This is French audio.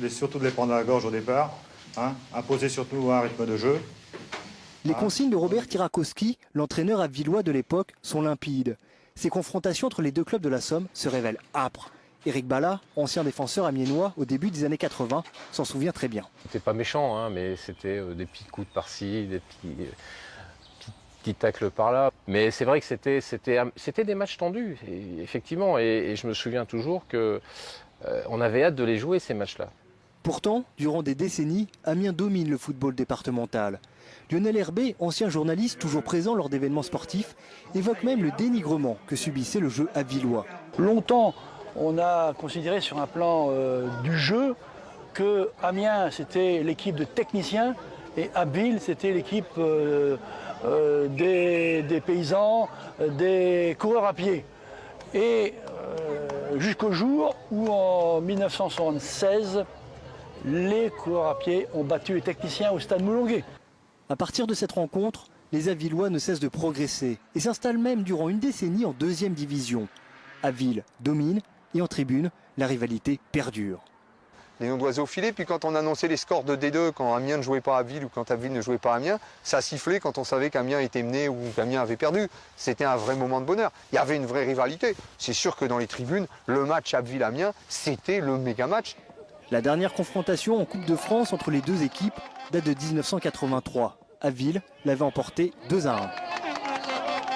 Surtout de les prendre à la gorge au départ, imposer surtout un rythme de jeu. Les consignes de Robert Tirakowski, l'entraîneur avillois de l'époque, sont limpides. Ces confrontations entre les deux clubs de la Somme se révèlent âpres. Éric Balla, ancien défenseur amiénois au début des années 80, s'en souvient très bien. C'était pas méchant, mais c'était des petits coups de par-ci, des petits tacles par-là. Mais c'est vrai que c'était des matchs tendus, effectivement. Et je me souviens toujours qu'on avait hâte de les jouer, ces matchs-là. Pourtant, durant des décennies, Amiens domine le football départemental. Lionel Herbé, ancien journaliste toujours présent lors d'événements sportifs, évoque même le dénigrement que subissait le jeu avillois. Longtemps, on a considéré sur un plan du jeu que Amiens c'était l'équipe de techniciens et Abbeville c'était l'équipe des paysans, des coureurs à pied. Et jusqu'au jour où en 1976, les coureurs à pied ont battu les techniciens au stade Moulonguet. À partir de cette rencontre, les Avillois ne cessent de progresser et s'installent même durant une décennie en 2e division. Aville domine et en tribune, la rivalité perdure. Les noms d'oiseaux filés, puis quand on annonçait les scores de D2, quand Amiens ne jouait pas à Aville ou quand Aville ne jouait pas à Amiens, ça sifflait quand on savait qu'Amiens était mené ou qu'Amiens avait perdu. C'était un vrai moment de bonheur. Il y avait une vraie rivalité. C'est sûr que dans les tribunes, le match Abbeville-Amiens, c'était le méga match. La dernière confrontation en Coupe de France entre les deux équipes date de 1983. Aville l'avait emporté 2-1.